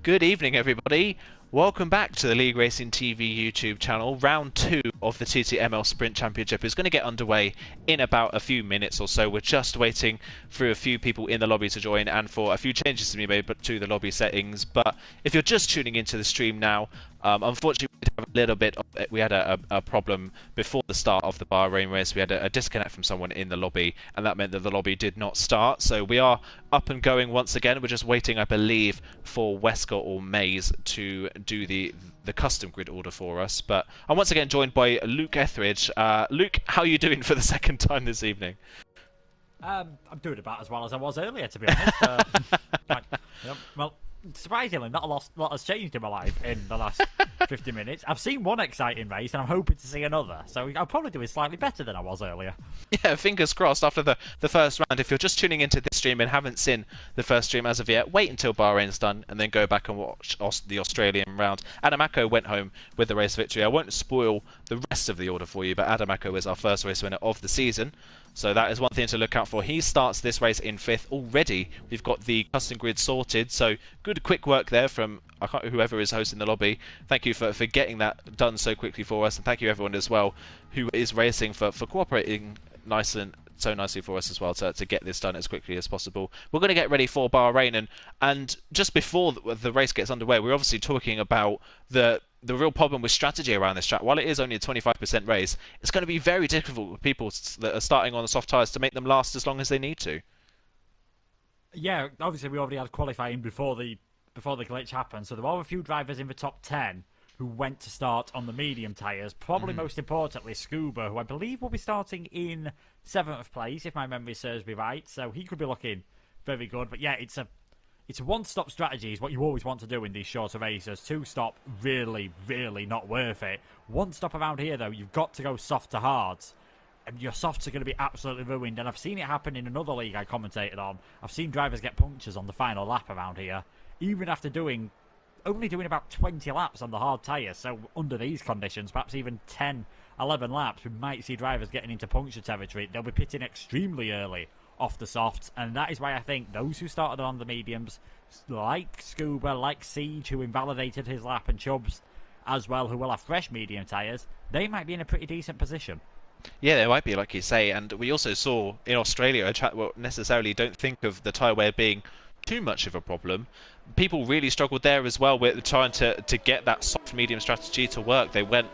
Good evening, everybody. Welcome back to the League Racing TV YouTube channel. Round 2 of the TTML Sprint Championship is going to get underway in about a few minutes or so. We're just waiting for a few people in the lobby to join and for a few changes to be made to the lobby settings. But if you're just tuning into the stream now, unfortunately we did have a little bit of, we had a problem before the start of the Bahrain race. We had a disconnect from someone in the lobby, and that meant that the lobby did not start. So we are up and going once again. We're just waiting, I believe, for Wesker or Maze to do the custom grid order for us. But I'm once again joined by Luke Etheridge. Luke, how are you doing for the second time this evening? I'm doing about as well as I was earlier, to be honest. Well, surprisingly, not a lot has changed in my life in the last 50 minutes. I've seen one exciting race, and I'm hoping to see another. So I'll probably do it slightly better than I was earlier. Yeah, fingers crossed after the first round. If you're just tuning into this stream and haven't seen the first stream as of yet, wait until Bahrain's done and then go back and watch the Australian round. Adamako went home with the race victory. I won't spoil the rest of the order for you, but Adamako is our first race winner of the season. So that is one thing to look out for. He starts this race in 5th already. We've got the custom grid sorted. So good quick work there from whoever is hosting the lobby. Thank you for getting that done so quickly for us. And thank you everyone as well who is racing for cooperating so nicely for us as well to get this done as quickly as possible. We're going to get ready for Bahrain. And just before the race gets underway, we're obviously talking about the real problem with strategy around this track. While it is only a 25% race, it's going to be very difficult for people that are starting on the soft tyres to make them last as long as they need to. Yeah, obviously we already had qualifying before the glitch happened, so there were a few drivers in the top 10 who went to start on the medium tyres. Probably most importantly, Scuba, who I believe will be starting in 7th place, if my memory serves me right. So he could be looking very good. But yeah, it's a one-stop strategy is what you always want to do in these shorter races. Two-stop, really, really not worth it. One stop around here, though, you've got to go soft to hards. And your softs are going to be absolutely ruined. And I've seen it happen in another league I commentated on. I've seen drivers get punctures on the final lap around here, even after only doing about 20 laps on the hard tyres. So under these conditions, perhaps even 10, 11 laps, we might see drivers getting into puncture territory. They'll be pitting extremely early off the softs, and that is why I think those who started on the mediums, like Scuba, like Siege, who invalidated his lap, and Chubbs as well, who will have fresh medium tyres, they might be in a pretty decent position. Yeah, they might be, like you say. And we also saw in Australia a track where necessarily don't think of the tyre wear being too much of a problem. People really struggled there as well with trying to get that soft medium strategy to work. They went,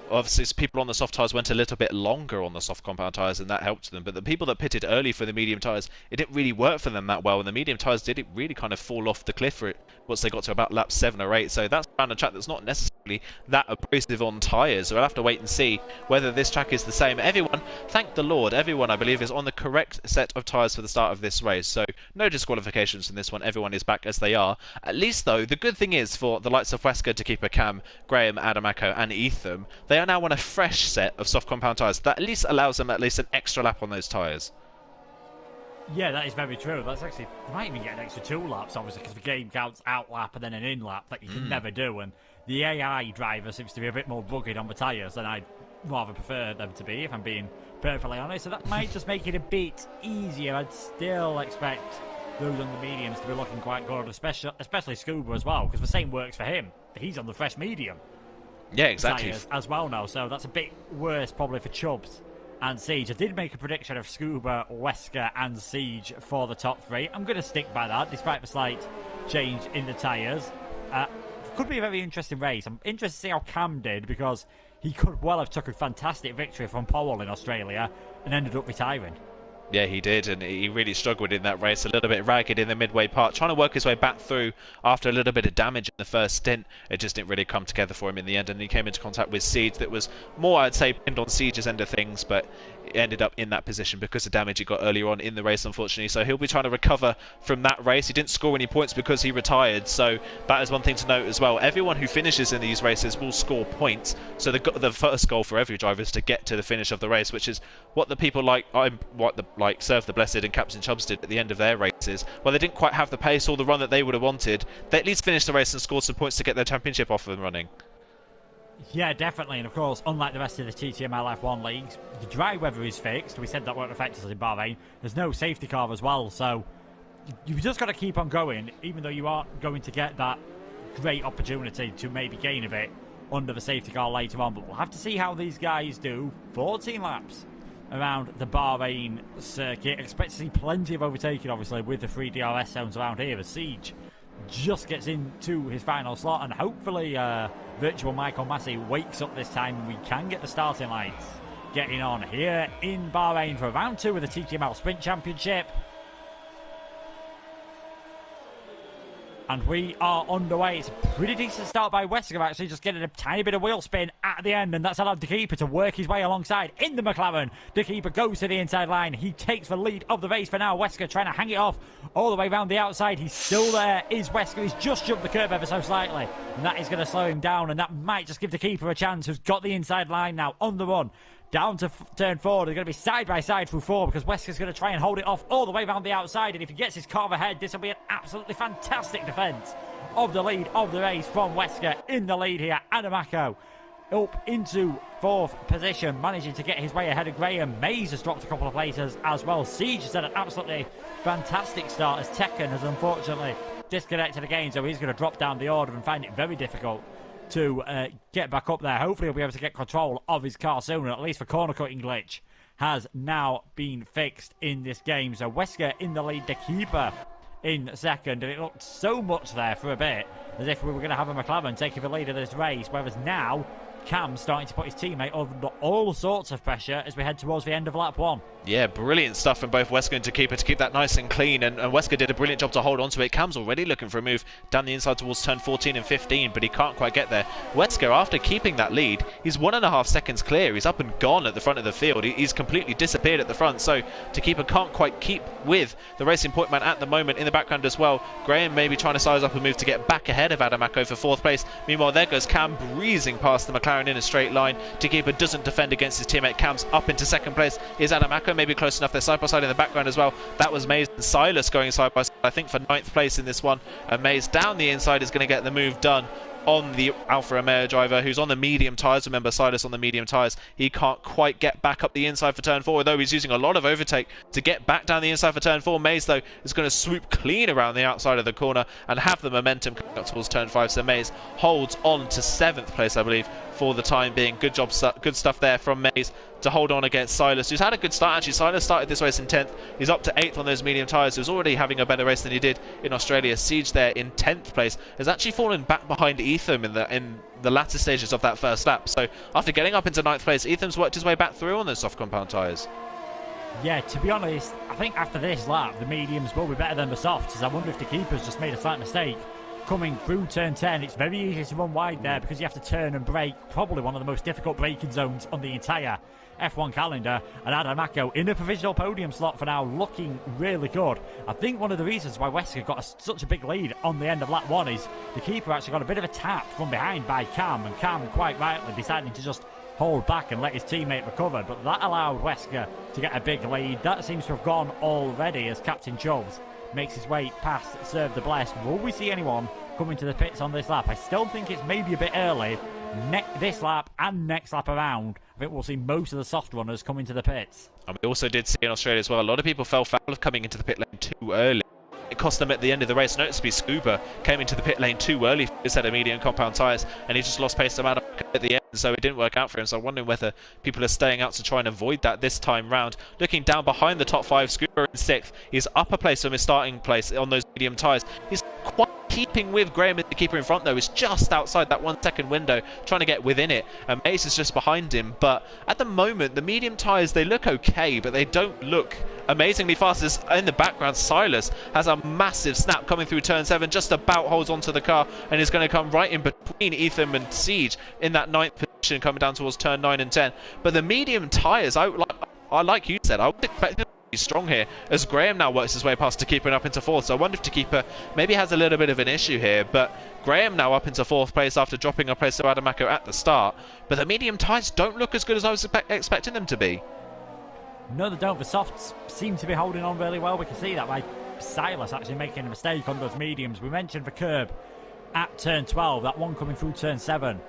obviously people on the soft tyres went a little bit longer on the soft compound tyres, and that helped them. But the people that pitted early for the medium tyres, it didn't really work for them that well, and the medium tyres did it really kind of fall off the cliff once they got to about lap 7 or 8. So that's around a track that's not necessarily that abrasive on tyres. So we'll have to wait and see whether this track is the same. Everyone, thank the Lord, everyone I believe is on the correct set of tyres for the start of this race. So no disqualifications from this one. Everyone is back as they are. At least though, the good thing is for the likes of Wesker to keep a Cam, Graham, Adamako and Etham, they are now on a fresh set of soft compound tyres. That at least allows them at least an extra lap on those tyres. Yeah, that is very true. That's actually, you might even get an extra 2 laps, obviously, because the game counts out lap and then an in lap that you can never do. And the AI driver seems to be a bit more rugged on the tyres than I'd rather prefer them to be, if I'm being perfectly honest. So that might just make it a bit easier. I'd still expect those on the mediums to be looking quite good, especially Scuba as well, because the same works for him. He's on the fresh medium. Yeah, exactly. As well now, so that's a bit worse probably for Chubbs and Siege. I did make a prediction of Scuba, Wesker and Siege for the top 3. I'm going to stick by that, despite the slight change in the tyres. Could be a very interesting race. I'm interested to see how Cam did, because he could well have took a fantastic victory from Powell in Australia and ended up retiring. Yeah, he did, and he really struggled in that race, a little bit ragged in the midway part, trying to work his way back through after a little bit of damage in the first stint. It just didn't really come together for him in the end, and he came into contact with Siege that was more, I'd say, pinned on Siege's end of things, but ended up in that position because of damage he got earlier on in the race, unfortunately. So he'll be trying to recover from that race. He didn't score any points because he retired, so that is one thing to note as well. Everyone who finishes in these races will score points, so the first goal for every driver is to get to the finish of the race, which is what the people like Serve the Blessed and Captain Chubbs did at the end of their races. Well, they didn't quite have the pace or the run that they would have wanted. They at least finished the race and scored some points to get their championship off and running. Yeah, definitely. And of course, unlike the rest of the TTML F1 leagues, the dry weather is fixed. We said that won't affect us in Bahrain. There's no safety car as well, so you've just got to keep on going, even though you aren't going to get that great opportunity to maybe gain a bit under the safety car later on. But we'll have to see how these guys do. 14 laps around the Bahrain circuit. Expect to see plenty of overtaking, obviously, with the 3 DRS zones around here. The Siege just gets into his final slot, and hopefully virtual Michael Massey wakes up this time and we can get the starting lights getting on here in Bahrain for round 2 of the TTML Sprint Championship. And we are underway. It's a pretty decent start by Wesker, actually, just getting a tiny bit of wheel spin at the end, and that's allowed De Keeper to work his way alongside in the McLaren. De Keeper goes to the inside line. He takes the lead of the race for now. Wesker trying to hang it off all the way around the outside. He's still there, is Wesker. He's just jumped the curve ever so slightly, and that is going to slow him down, and that might just give De Keeper a chance, who's got the inside line now on the run. Down to turn 4, they're going to be side by side through 4 because Wesker's going to try and hold it off all the way around the outside, and if he gets his car ahead, this will be an absolutely fantastic defence of the lead of the race from Wesker. In the lead here, Adamako up into 4th position, managing to get his way ahead of Graham. Mays has dropped a couple of places as well. Siege has had an absolutely fantastic start as Tekken has unfortunately disconnected again, so he's going to drop down the order and find it very difficult to get back up there. Hopefully he'll be able to get control of his car soon, and at least the corner cutting glitch has now been fixed in this game. So Wesker in the lead, De Keeper in second, and it looked so much there for a bit as if we were going to have a McLaren taking the lead of this race, whereas now Cam's starting to put his teammate under all sorts of pressure as we head towards the end of lap 1. Yeah, brilliant stuff from both Wesker and De Keeper to keep that nice and clean, and Wesker did a brilliant job to hold on to it. Cam's already looking for a move down the inside towards turn 14 and 15, but he can't quite get there. Wesker, after keeping that lead, he's 1.5 seconds clear. He's up and gone at the front of the field. He's completely disappeared at the front, so De Keeper can't quite keep with the Racing Point man at the moment. In the background as well, Graham may be trying to size up a move to get back ahead of Adamako for 4th place. Meanwhile, there goes Cam breezing past the McLaren in a straight line. De Keeper doesn't defend against his teammate. Cam's up into 2nd place. Is Adamako maybe close enough? They're side by side in the background as well. That was Mays and Silas going side by side, I think, for 9th place in this one. And Mays down the inside is going to get the move done on the Alfa Romeo driver, who's on the medium tyres. Remember, Silas on the medium tyres. He can't quite get back up the inside for turn 4, although he's using a lot of overtake to get back down the inside for turn 4. Mays, though, is going to swoop clean around the outside of the corner and have the momentum coming up towards turn 5. So Mays holds on to 7th place, I believe, for the time being. Good job, good stuff there from Mays to hold on against Silas, who's had a good start. Actually, Silas started this race in 10th. He's up to 8th on those medium tyres. He was already having a better race than he did in Australia. Siege there in 10th place has actually fallen back behind Etham in the latter stages of that first lap. So after getting up into 9th place, Etham's worked his way back through on those soft compound tyres. Yeah, to be honest, I think after this lap, the mediums will be better than the softs, as I wonder if the keeper's just made a slight mistake. Coming through turn 10, it's very easy to run wide there because you have to turn and brake, probably one of the most difficult braking zones on the entire F1 calendar. And Adamako in a provisional podium slot for now, looking really good. I think one of the reasons why Wesker got such a big lead on the end of lap 1 is the keeper actually got a bit of a tap from behind by Cam, and Cam quite rightly deciding to just hold back and let his teammate recover, but that allowed Wesker to get a big lead. That seems to have gone already as Captain Chubbs makes his way past Serve the Blessed. Will we see anyone coming to the pits on this lap? I still think it's maybe a bit early. This lap and next lap around, I think we'll see most of the soft runners coming to the pits. And we also did see in Australia as well, a lot of people fell foul of coming into the pit lane too early. It cost them at the end of the race. Noticeably, Scuba came into the pit lane too early for his set of medium compound tyres, and he just lost pace to Adam at the end, so it didn't work out for him. So I'm wondering whether people are staying out to try and avoid that this time round. Looking down behind the top 5, Scuba in 6th. He's up a place from his starting place on those medium tyres. He's quite keeping with Graham as the keeper in front, though. He's just outside that 1 second window, trying to get within it, and Mace is just behind him. But at the moment, the medium tyres, they look okay, but they don't look amazingly fast. As in the background, Silas has a massive snap coming through turn 7, just about holds onto the car, and is going to come right in between Etham and Siege in that 9th position, coming down towards turn 9 and 10. But the medium tyres, like you said, I would expect them to be strong here, as Graham now works his way past De Keeper and up into 4th. So I wonder if De Keeper maybe has a little bit of an issue here, but Graham now up into 4th place after dropping a place to Adamako at the start. But the medium tyres don't look as good as I was expecting them to be. No, they don't. The softs seem to be holding on really well. We can see that by Silas actually making a mistake on those mediums. We mentioned the curb at turn 12, that one coming through turn 7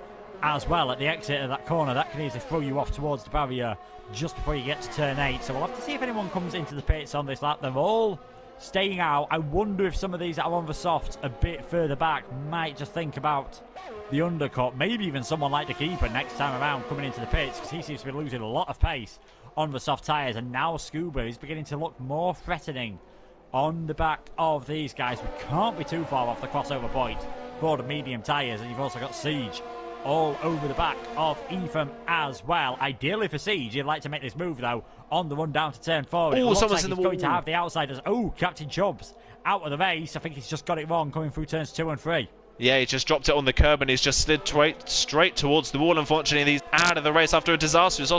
as well at the exit of that corner. That can easily throw you off towards the barrier just before you get to turn 8. So we'll have to see if anyone comes into the pits on this lap. They're all staying out. I wonder if some of these that are on the softs a bit further back might just think about the undercut. Maybe even someone like the keeper next time around coming into the pits, because he seems to be losing a lot of pace on the soft tyres. And now Scuba is beginning to look more threatening on the back of these guys. We can't be too far off the crossover point for the medium tyres. And you've also got Siege all over the back of Ethan as well. Ideally for Siege, you'd like to make this move though on the run down to turn 4. It looks like he's going to have the outsiders. Oh, Captain Chubbs out of the race. I think he's just got it wrong coming through turns 2 and 3. Yeah, he just dropped it on the curb and he's just slid straight towards the wall. Unfortunately, he's out of the race after a disastrous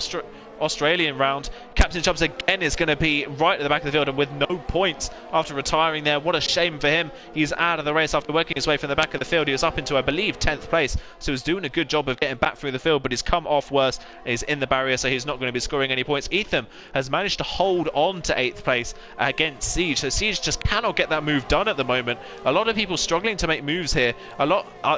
Australian round. Captain Chubbs again is going to be right at the back of the field and with no points after retiring there. What a shame for him. He's out of the race after working his way from the back of the field. He was up into, I believe, 10th place, so he's doing a good job of getting back through the field, but he's come off worse. He's in the barrier, so he's not going to be scoring any points. Ethan has managed to hold on to 8th place against Siege, so Siege just cannot get that move done at the moment. A lot of people struggling to make moves here.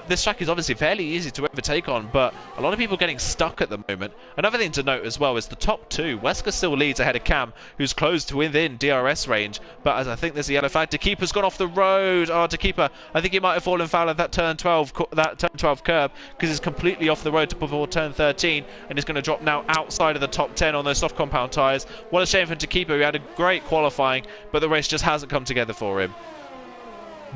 This track is obviously fairly easy to overtake on, but a lot of people getting stuck at the moment. Another thing to note as well is the top 2. Wesker still leads ahead of Cam, who's close to within DRS range, but as I think there's a yellow flag, Takeepa's gone off the road. Takeepa, I think he might have fallen foul of that turn 12 curb, because he's completely off the road before turn 13, and he's going to drop now outside of the top 10 on those soft compound tyres. What a shame for Takeepa, who had a great qualifying, but the race just hasn't come together for him.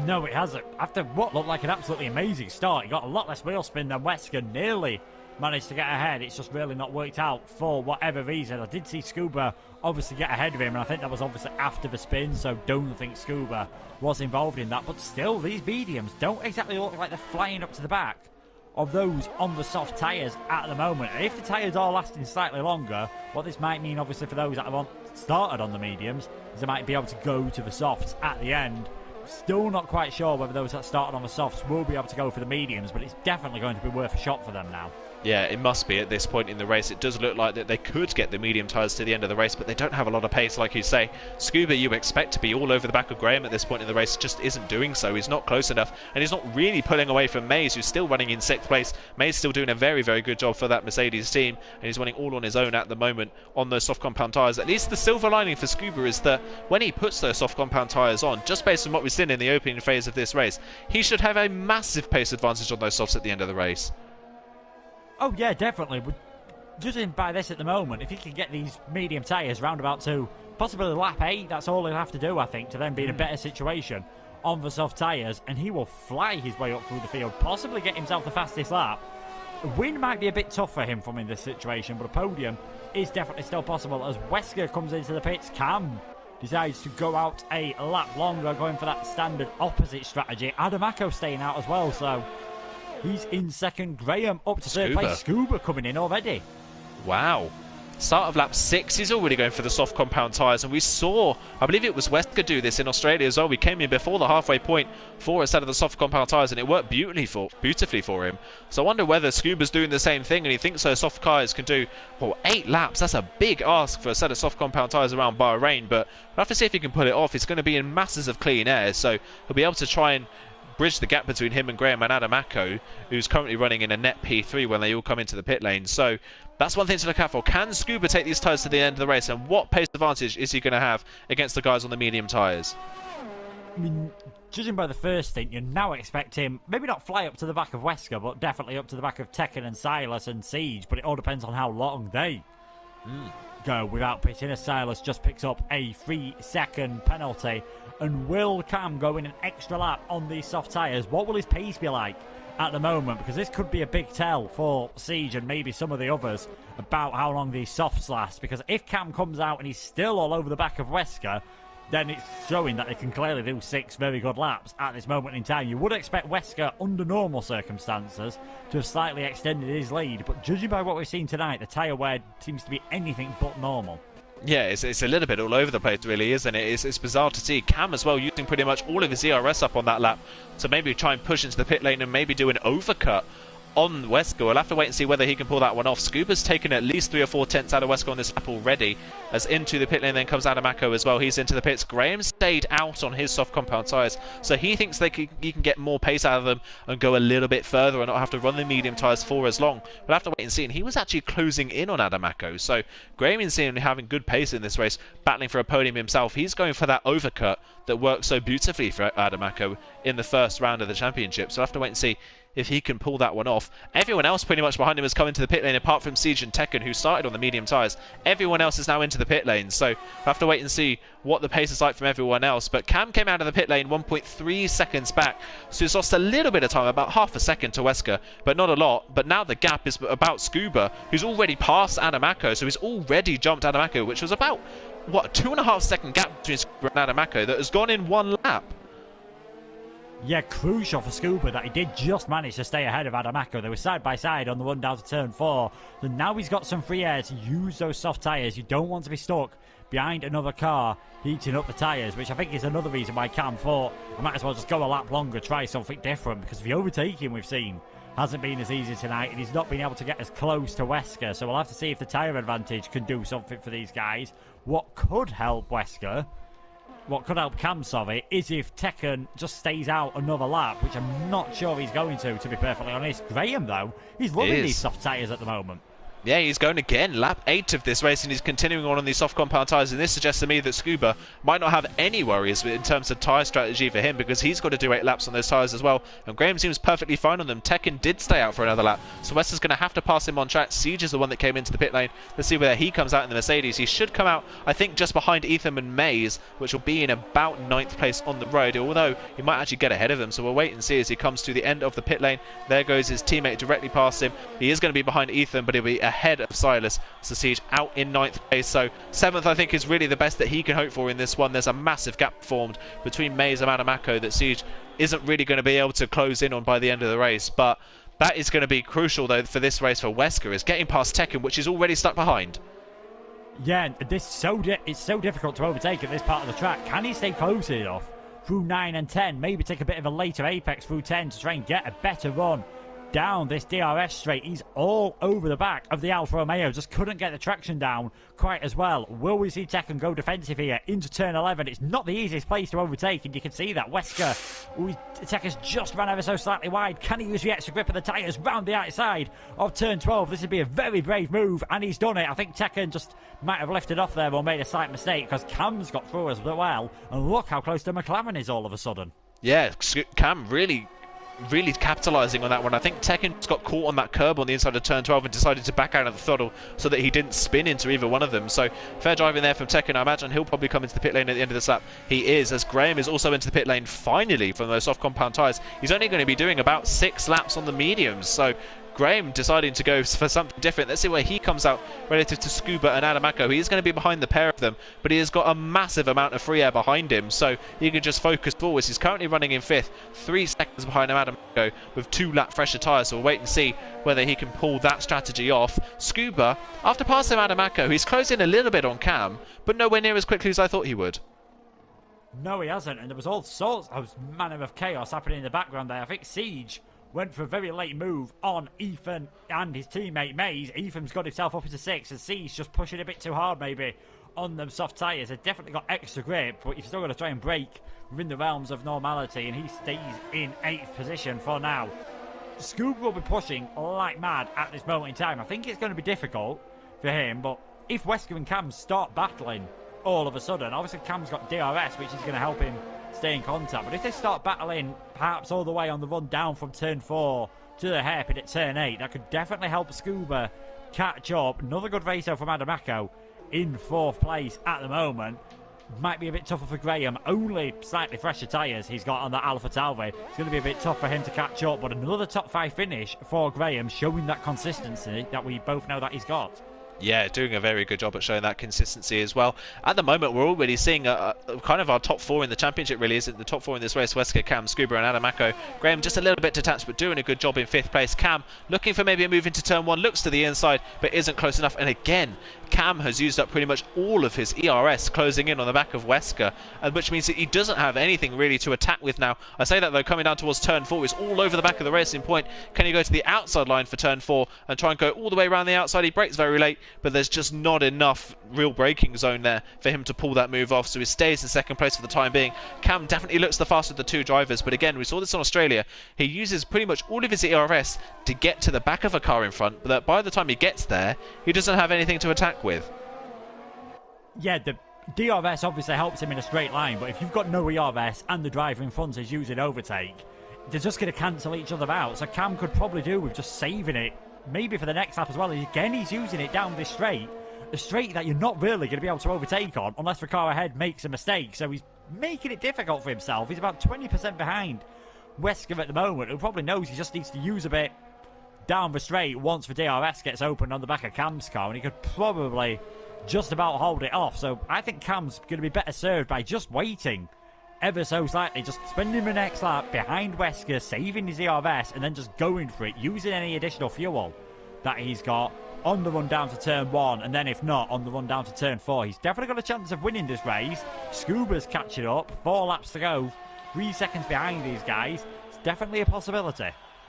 No, it hasn't. After what looked like an absolutely amazing start, he got a lot less wheel spin than Wesker. Nearly managed to get ahead. It's just really not worked out for whatever reason. I did see Scuba obviously get ahead of him, and I think that was obviously after the spin, so don't think Scuba was involved in that. But still, these mediums don't exactly look like they're flying up to the back of those on the soft tyres at the moment. And if the tyres are lasting slightly longer, what this might mean obviously for those that have started on the mediums is they might be able to go to the softs at the end. Still not quite sure whether those that started on the softs will be able to go for the mediums, but it's definitely going to be worth a shot for them now. Yeah, it must be at this point in the race. It does look like that they could get the medium tyres to the end of the race, but they don't have a lot of pace, like you say. Scuba, you expect to be all over the back of Graham at this point in the race, just isn't doing so. He's not close enough, and he's not really pulling away from Mays, who's still running in 6th place. Mays still doing a very, very good job for that Mercedes team, and he's running all on his own at the moment on those soft compound tyres. At least the silver lining for Scuba is that when he puts those soft compound tyres on, just based on what we've seen in the opening phase of this race, he should have a massive pace advantage on those softs at the end of the race. Oh yeah, definitely. But judging by this at the moment, if he can get these medium tyres round about to possibly lap 8, that's all he'll have to do, I think, to then be in a better situation on the soft tyres, and he will fly his way up through the field, possibly get himself the fastest lap. A win might be a bit tough for him from in this situation, but a podium is definitely still possible as Wesker comes into the pits. Cam decides to go out a lap longer, going for that standard opposite strategy. Adamako staying out as well, so he's in second. Graham up to third place. Scuba coming in already. Wow. Start of lap 6, he's already going for the soft compound tyres, and we saw, I believe it was Wesker do this in Australia as well. We came in before the halfway point for a set of the soft compound tyres, and it worked beautifully for him. So I wonder whether Scuba's doing the same thing, and he thinks those soft tyres can do, well, 8 laps. That's a big ask for a set of soft compound tyres around Bahrain, but we'll have to see if he can pull it off. It's going to be in masses of clean air, so he'll be able to try and bridge the gap between him and Graham and Adamako, who's currently running in a net P3 when they all come into the pit lane. So that's one thing to look out for. Can Scuba take these tyres to the end of the race, and what pace advantage is he going to have against the guys on the medium tyres? I mean, judging by the first thing, you now expect him maybe not fly up to the back of Wesker, but definitely up to the back of Tekken and Silas and Siege, but it all depends on how long they go without pitting, as Silas just picks up a 3-second penalty. And will Cam go in an extra lap on these soft tyres? What will his pace be like at the moment? Because this could be a big tell for Siege and maybe some of the others about how long these softs last. Because if Cam comes out and he's still all over the back of Wesker, then it's showing that they can clearly do 6 very good laps at this moment in time. You would expect Wesker, under normal circumstances, to have slightly extended his lead. But judging by what we've seen tonight, the tyre wear seems to be anything but normal. Yeah, it's a little bit all over the place, really, isn't it? It's bizarre to see. Cam as well using pretty much all of his ERS up on that lap to maybe try and push into the pit lane and maybe do an overcut on Wesker. We'll have to wait and see whether he can pull that one off. Scuba's taken at least 3 or 4 tenths out of Wesker on this lap already, as into the pit lane then comes Adamako as well. He's into the pits. Graham stayed out on his soft compound tyres, so he thinks he can get more pace out of them and go a little bit further and not have to run the medium tyres for as long. We'll have to wait and see, and he was actually closing in on Adamako, so Graham is seeing having good pace in this race, battling for a podium himself. He's going for that overcut that worked so beautifully for Adamako in the first round of the championship, so we'll have to wait and see if he can pull that one off. Everyone else pretty much behind him has come into the pit lane, apart from Siege and Tekken, who started on the medium tyres. Everyone else is now into the pit lane, so we'll have to wait and see what the pace is like from everyone else. But Cam came out of the pit lane 1.3 seconds back, so he's lost a little bit of time, about half a second to Wesker, but not a lot. But now the gap is about Scuba, who's already passed Adamako, so he's already jumped Adamako, which was about, what, a 2.5 second gap between Scuba and Adamako that has gone in one lap. Yeah, crucial for Scuba that he did just manage to stay ahead of Adamako. They were side by side on the run down to turn 4. So now he's got some free air to use those soft tyres. You don't want to be stuck behind another car heating up the tyres, which I think is another reason why Cam thought I might as well just go a lap longer, try something different, because the overtaking we've seen hasn't been as easy tonight, and he's not been able to get as close to Wesker. So we'll have to see if the tyre advantage can do something for these guys. What could help Wesker, what could help Cam, sorry, is if Tekken just stays out another lap, which I'm not sure he's going to be perfectly honest. Graham, though, he's loving these soft tyres at the moment. Yeah, he's going again, lap 8 of this race, and he's continuing on these soft compound tyres, and this suggests to me that Scuba might not have any worries in terms of tyre strategy for him, because he's got to do 8 laps on those tyres as well, and Graham seems perfectly fine on them. Tekken did stay out for another lap, so Wester's going to have to pass him on track. Siege is the one that came into the pit lane. Let's see whether he comes out in the Mercedes. He should come out, I think, just behind Ethan and Mays, which will be in about 9th place on the road, although he might actually get ahead of them, so we'll wait and see as he comes to the end of the pit lane. There goes his teammate directly past him. He is going to be behind Ethan, but he'll be ahead of Silas. So Siege out in 9th place, so 7th I think is really the best that he can hope for in this one. There's a massive gap formed between Mays and Adamako that Siege isn't really going to be able to close in on by the end of the race, but that is going to be crucial though for this race for Wesker, is getting past Tekken, which is already stuck behind. Yeah, it's so difficult to overtake at this part of the track. Can he stay close enough through 9 and 10, maybe take a bit of a later apex through 10 to try and get a better run down this DRS straight? He's all over the back of the Alfa Romeo, just couldn't get the traction down quite as well. Will we see Tekken go defensive here into turn 11? It's not the easiest place to overtake, and you can see that Wesker, Tekken's just ran ever so slightly wide. Can he use the extra grip of the tyres round the outside of turn 12? This would be a very brave move, and he's done it. I think Tekken just might have lifted off there or made a slight mistake, because Cam's got through as well, and look how close to McLaren is all of a sudden. Yeah, Cam really capitalising on that one. I think Tekken got caught on that curb on the inside of turn 12 and decided to back out of the throttle so that he didn't spin into either one of them. So fair driving there from Tekken. I imagine he'll probably come into the pit lane at the end of this lap. He is, as Graham is also into the pit lane finally from those soft compound tyres. He's only going to be doing about 6 laps on the mediums, so Graham deciding to go for something different. Let's see where he comes out relative to Scuba and Adamako. He is going to be behind the pair of them, but he has got a massive amount of free air behind him, so he can just focus forwards. He's currently running in 5th, 3 seconds behind Adamako with 2 lap fresher tyres, so we'll wait and see whether he can pull that strategy off. Scuba, after passing Adamako, he's closing a little bit on Cam, but nowhere near as quickly as I thought he would. No, he hasn't, and there was all sorts of manner of chaos happening in the background there. I think Siege went for a very late move on Ethan and his teammate Mays. Ethan's got himself up into 6, and Siege just pushing a bit too hard maybe on them soft tyres. They've definitely got extra grip, but you've still got to try and brake within the realms of normality, and he stays in 8th position for now. Scuba will be pushing like mad at this moment in time. I think it's going to be difficult for him, but if Wesker and Cam start battling all of a sudden, obviously Cam's got DRS, which is going to help him stay in contact, but if they start battling perhaps all the way on the run down from turn 4 to the hairpin at turn 8, that could definitely help Scuba catch up. Another good racer from Adamako in 4th place at the moment. Might be a bit tougher for Graham, only slightly fresher tyres he's got on that Alfa Tauri. It's going to be a bit tough for him to catch up, but another top 5 finish for Graham, showing that consistency that we both know that he's got. Yeah, doing a very good job at showing that consistency as well. At the moment, we're already seeing kind of our top four in the championship, really, isn't the top four in this race? Wesker, Cam, Scuba and Adamako. Graham just a little bit detached, but doing a good job in 5th place. Cam looking for maybe a move into turn 1, looks to the inside, but isn't close enough. And again, Cam has used up pretty much all of his ERS closing in on the back of Wesker, which means that he doesn't have anything really to attack with now. I say that though, coming down towards turn 4 is all over the back of the Racing Point. Can he go to the outside line for turn 4 and try and go all the way around the outside? He brakes very late, but there's just not enough real braking zone there for him to pull that move off, so he stays in 2nd place for the time being. Cam definitely looks the faster of the two drivers, but again, we saw this on Australia. He uses pretty much all of his ERS to get to the back of a car in front, but that by the time he gets there, he doesn't have anything to attack with. Yeah, the DRS obviously helps him in a straight line, but if you've got no ERS and the driver in front is using overtake, they're just going to cancel each other out. So Cam could probably do with just saving it, maybe for the next lap as well. And again, he's using it down this straight, a straight that you're not really going to be able to overtake on unless the car ahead makes a mistake. So he's making it difficult for himself. He's about 20% behind Wesker at the moment, who probably knows he just needs to use a bit down the straight once the DRS gets open on the back of Cam's car, and he could probably just about hold it off. So I think Cam's going to be better served by just waiting ever so slightly, just spending the next lap behind Wesker, saving his ERS, and then just going for it, using any additional fuel that he's got on the run down to turn 1, and then if not, on the run down to turn 4. He's definitely got a chance of winning this race. Scuba's catching up, 4 laps to go, 3 seconds behind these guys. It's definitely a possibility.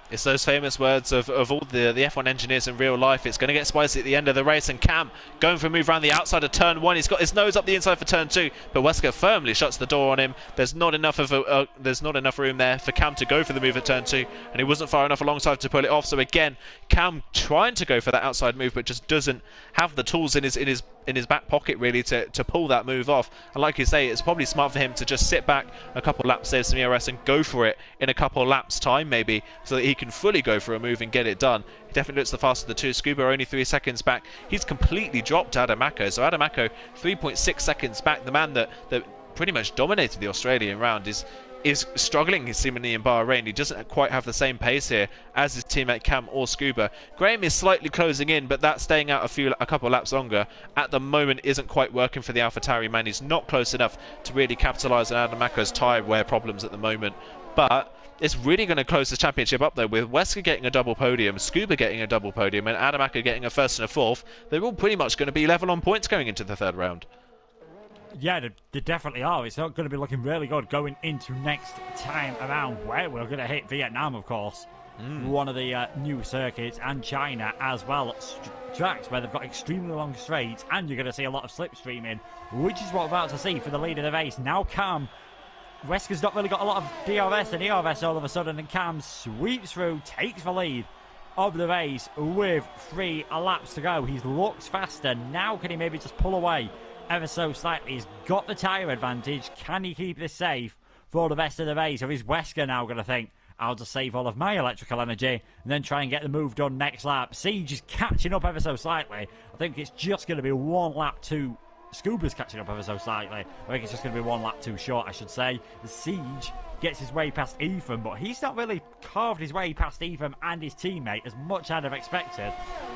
It's those famous words of all the F1 engineers in real life. It's going to get spicy at the end of the race, and Cam going for a move around the outside of turn 1. He's got his nose up the inside for turn 2, but Wesker firmly shuts the door on him. There's not enough room there for Cam to go for the move at turn 2, and he wasn't far enough alongside to pull it off. So again, Cam trying to go for that outside move, but just doesn't have the tools in his back pocket really to pull that move off. And like you say, it's probably smart for him to just sit back a couple laps, save some ERS, and go for it in a couple laps time maybe, so that he can fully go for a move and get it done. He definitely looks the faster of the two. Scuba only 3 seconds back. He's completely dropped Adamako, so Adamako 3.6 seconds back. The man that pretty much dominated the Australian round is struggling seemingly in Bahrain. He doesn't quite have the same pace here as his teammate Cam or Scuba. Graham is slightly closing in, but that staying out a couple of laps longer at the moment isn't quite working for the AlphaTauri man. He's not close enough to really capitalise on Adamako's tyre wear problems at the moment. But it's really going to close the championship up though, with Wesker getting a double podium, Scuba getting a double podium, and Adamako getting a 1st and a 4th. They're all pretty much going to be level on points going into the 3rd round. Yeah, they definitely are. It's not going to be looking really good going into next time around, where we're going to hit Vietnam, of course. One of the new circuits, and China as well. Tracks where they've got extremely long straights, and you're going to see a lot of slipstreaming, which is what we're about to see for the lead of the race. Now Cam, Wesker's not really got a lot of DRS and ERS all of a sudden, and Cam sweeps through, takes the lead of the race with 3 laps to go. He looks faster. Now can he maybe just pull away ever so slightly? He's got the tyre advantage. Can he keep this safe for the rest of the race? Or is Wesker now going to think, I'll just save all of my electrical energy and then try and get the move done next lap? Siege is catching up ever so slightly. I think it's just going to be 1 lap too. Scuba's catching up ever so slightly. I think it's just going to be 1 lap too short, I should say. The Siege gets his way past Ethan, but he's not really carved his way past Ethan and his teammate as much as I'd have expected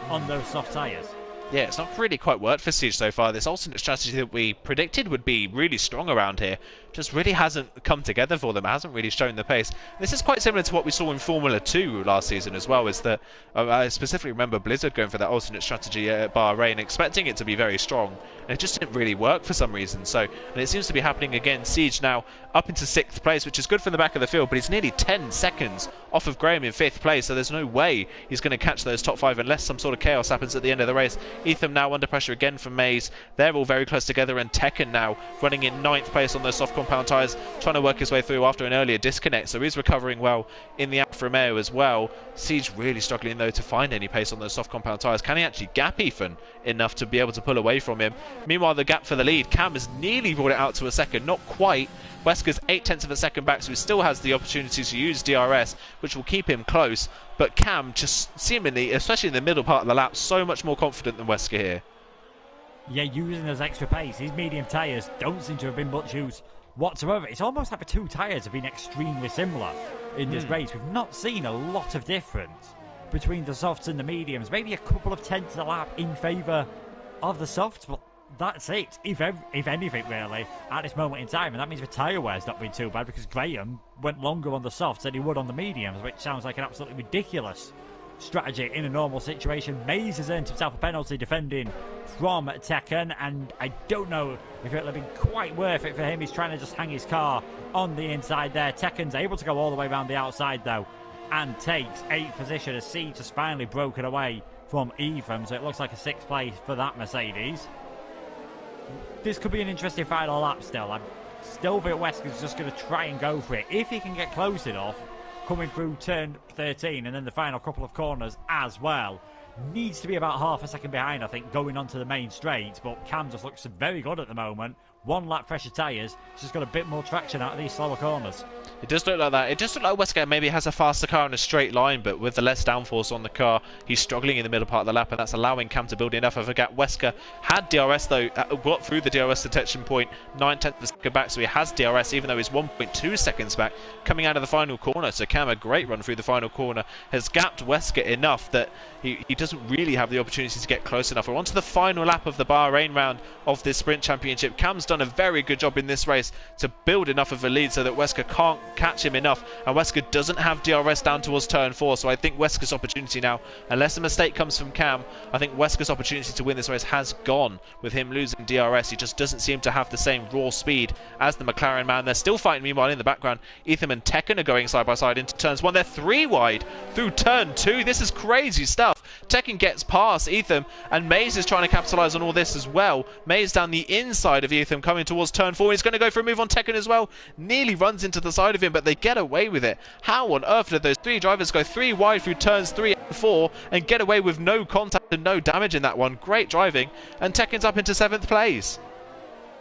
on those soft tyres. Yeah, it's not really quite worked for Siege so far. This alternate strategy that we predicted would be really strong around here just really hasn't come together for them. It hasn't really shown the pace. This is quite similar to what we saw in Formula 2 last season as well, is that I specifically remember Blizzard going for that alternate strategy at Bahrain, expecting it to be very strong, and it just didn't really work for some reason. So, and it seems to be happening again. Siege now up into 6th place, which is good from the back of the field, but he's nearly 10 seconds off of Graham in 5th place, so there's no way he's going to catch those top 5 unless some sort of chaos happens at the end of the race. Ethan now under pressure again from Maze. They're all very close together, and Tekken now running in 9th place on those soft compound tyres, trying to work his way through after an earlier disconnect, so he's recovering well in the Alfa Romeo as well. Siege really struggling though to find any pace on those soft compound tyres. Can he actually gap Ethan enough to be able to pull away from him? Meanwhile, the gap for the lead, Cam has nearly brought it out to a second, not quite. Wesker's 0.8 of a second back, so he still has the opportunity to use DRS, which will keep him close. But Cam just seemingly, especially in the middle part of the lap, so much more confident than Wesker here. Yeah, using his extra pace. His medium tyres don't seem to have been much use whatsoever. It's almost like the 2 tyres have been extremely similar in this race. We've not seen a lot of difference between the softs and the mediums. Maybe a couple of tenths of a lap in favour of the softs, but that's it, if anything, really, at this moment in time. And that means the tyre wear's not been too bad, because Graham went longer on the softs than he would on the mediums, which sounds like an absolutely ridiculous strategy in a normal situation. Mays has earned himself a penalty defending from Tekken, and I don't know if it'll have been quite worth it for him. He's trying to just hang his car on the inside there. Tekken's able to go all the way around the outside, though, and takes 8th position as Siege has finally broken away from Ethan, so it looks like a 6th place for that Mercedes. This could be an interesting final lap still. I still think Wesker's just going to try and go for it. If he can get close enough, coming through turn 13 and then the final couple of corners as well. Needs to be about half a second behind, I think, going onto the main straight, but Cam just looks very good at the moment. 1 lap fresher tyres, just got a bit more traction out of these slower corners. It does look like that. It does look like Wesker maybe has a faster car in a straight line, but with the less downforce on the car, he's struggling in the middle part of the lap, and that's allowing Cam to build enough of a gap. Wesker had DRS though, got through the DRS detection point 9/10 of a second back, so he has DRS even though he's 1.2 seconds back coming out of the final corner. So Cam, a great run through the final corner, has gapped Wesker enough that he doesn't really have the opportunity to get close enough. We're on to the final lap of the Bahrain round of this sprint championship. Cam's done a very good job in this race to build enough of a lead so that Wesker can't catch him enough, and Wesker doesn't have DRS down towards turn 4, so I think Wesker's opportunity now, unless a mistake comes from Cam, I think Wesker's opportunity to win this race has gone with him losing DRS. He just doesn't seem to have the same raw speed as the McLaren man. They're still fighting. Meanwhile, in the background, Ethan and Tekken are going side by side into turns 1. They're 3 wide through turn 2. This is crazy stuff. Tekken gets past Ethan, and Mays is trying to capitalise on all this as well. Mays down the inside of Ethan coming towards turn 4. He's going to go for a move on Tekken as well. Nearly runs into the side of him, but they get away with it. How on earth did those 3 drivers go 3 wide through turns 3 and 4 and get away with no contact and no damage in that one? Great driving, and Tekken's up into 7th place.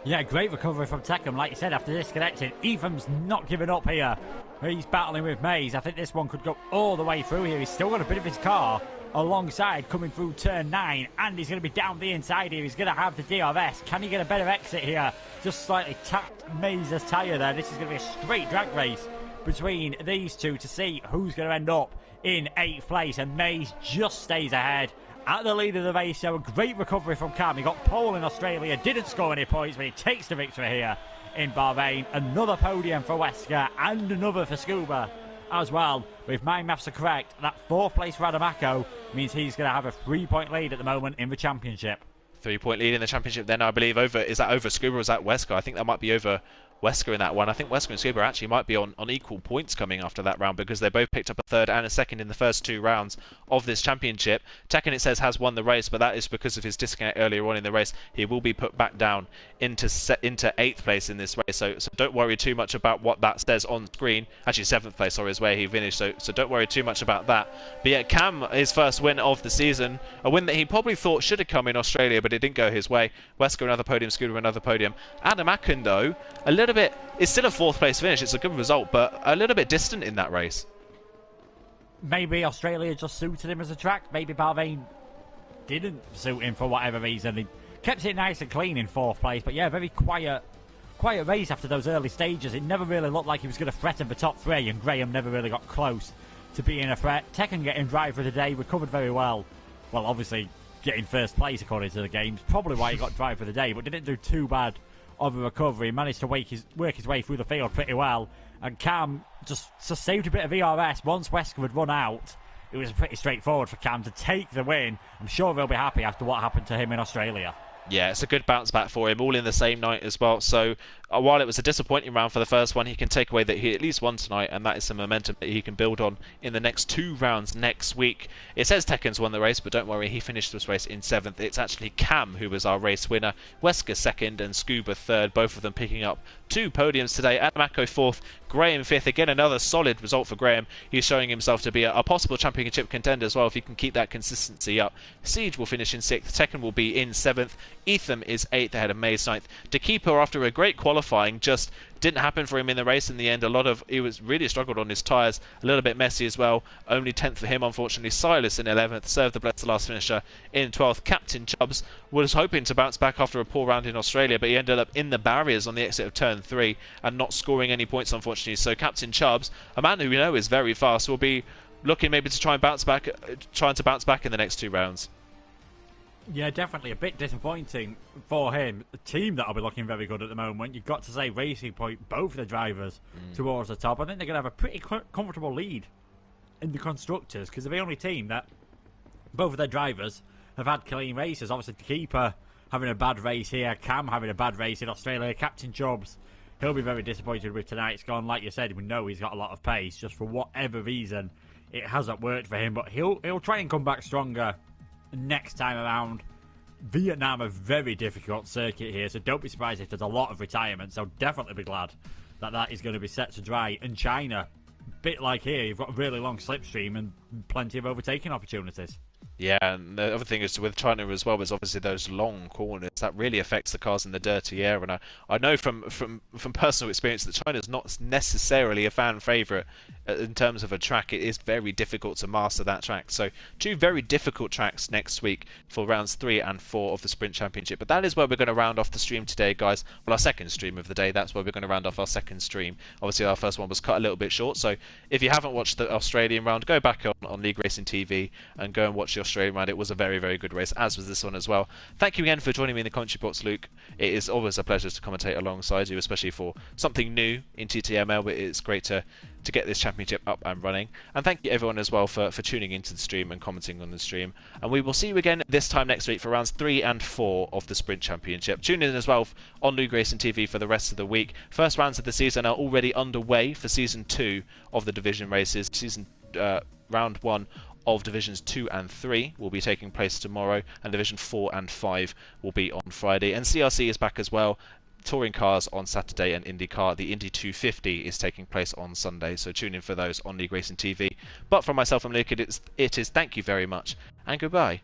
Yeah, great recovery from Tekken. Like you said, after disconnecting, Ethan's not giving up here. He's battling with Mays. I think this one could go all the way through here. He's still got a bit of his car alongside coming through turn 9, and he's going to be down the inside here. He's going to have the DRS. Can he get a better exit here? Just slightly tapped Mays' tyre there. This is going to be a straight drag race between these two to see who's going to end up in 8th place, and Mays just stays ahead at the lead of the race. So a great recovery from Cam. He got pole in Australia, didn't score any points, but he takes the victory here in Bahrain. Another podium for Wesker and another for Scuba as well. If my maths are correct, that 4th place for Adamako means he's going to have a 3-point lead at the moment in the championship. 3-point lead in the championship then, I believe. Is that over Scuba or is that Wesker? I think that might be over Wesker in that one. I think Wesker and Scuba actually might be on equal points coming after that round, because they both picked up a 3rd and a 2nd in the first 2 rounds of this championship. Tekken, it says, has won the race, but that is because of his disconnect earlier on in the race. He will be put back down into 8th place in this race, so don't worry too much about what that says on screen. Actually, 7th place, sorry, is where he finished, so don't worry too much about that. But yeah, Cam, his first win of the season, a win that he probably thought should have come in Australia, but it didn't go his way. Wesker another podium, Scooter another podium. Adam Akin, though, a little bit, it's still a 4th place finish. It's a good result, but a little bit distant in that race. Maybe Australia just suited him as a track. Maybe Bahrain didn't suit him for whatever reason. He kept it nice and clean in 4th place, but yeah, very quiet race after those early stages. It never really looked like he was going to threaten the top 3, and Graham never really got close to being a threat. Tekken getting driver of the day, recovered very well. Well, obviously getting 1st place according to the games, probably why he got driver of the day, but didn't do too bad of a recovery. He managed to work his way through the field pretty well, and Cam just saved a bit of ERS. Once Wesker had run out, it was pretty straightforward for Cam to take the win. I'm sure they'll be happy after what happened to him in Australia. Yeah, it's a good bounce back for him, all in the same night as well. So while it was a disappointing round for the first one, he can take away that he at least won tonight, and that is some momentum that he can build on in the next 2 rounds next week. It says Tekken's won the race, but don't worry, he finished this race in 7th. It's actually Cam who was our race winner, Wesker 2nd and Scuba 3rd, both of them picking up 2 podiums today. Adamako 4th, Graham 5th. Again, another solid result for Graham. He's showing himself to be a possible championship contender as well if he can keep that consistency up. Siege will finish in 6th, Tekken will be in 7th, Ethan is 8th ahead of Mays 9th. Dekeeper, after a great qualifying, just didn't happen for him in the race in the end. He was really struggled on his tyres, a little bit messy as well. Only 10th for him, unfortunately. Silas in 11th, served the blessed last finisher in 12th. Captain Chubbs was hoping to bounce back after a poor round in Australia, but he ended up in the barriers on the exit of turn 3 and not scoring any points, unfortunately. So Captain Chubbs, a man who we know is very fast, will be looking maybe to try and bounce back, trying to bounce back in the next 2 rounds. Yeah, definitely a bit disappointing for him. The team that'll be looking very good at the moment. You've got to say, Racing Point, both the drivers towards the top. I think they're going to have a pretty comfortable lead in the constructors because they're the only team that both of their drivers have had clean races. Obviously, the keeper having a bad race here, Cam having a bad race in Australia, Captain Chubbs. He'll be very disappointed with tonight's gone. Like you said, we know he's got a lot of pace. Just for whatever reason, it hasn't worked for him. But he'll try and come back stronger next time around. Vietnam, a very difficult circuit here, so don't be surprised if there's a lot of retirement. So definitely be glad that that is going to be set to dry. And China, bit like here, you've got a really long slipstream and plenty of overtaking opportunities. Yeah, and the other thing is with China as well is obviously those long corners that really affects the cars in the dirty air. And I know from personal experience that China's not necessarily a fan favourite in terms of a track. It is very difficult to master that track. So two very difficult tracks next week for rounds 3 and 4 of the Sprint Championship. But that is where we're going to round off the stream today, guys. Well, our second stream of the day. That's where we're going to round off our second stream. Obviously, our first one was cut a little bit short. So if you haven't watched the Australian round, go back on League Racing TV and go and watch the Australian round. It was a very, very good race, as was this one as well. Thank you again for joining me in the commentary box, Luke. It is always a pleasure to commentate alongside you, especially for something new in TTML, but it's great to get this championship up and running. And thank you everyone as well for tuning into the stream and commenting on the stream. And we will see you again this time next week for rounds 3 and 4 of the Sprint Championship. Tune in as well on League Racing TV for the rest of the week. First rounds of the season are already underway for Season 2 of the division races. Round 1 of Divisions 2 and 3 will be taking place tomorrow, and Division 4 and 5 will be on Friday. And CRC is back as well. Touring cars on Saturday and IndyCar. The Indy 250 is taking place on Sunday, so tune in for those on League Racing TV. But from myself and Luke, it is thank you very much and goodbye.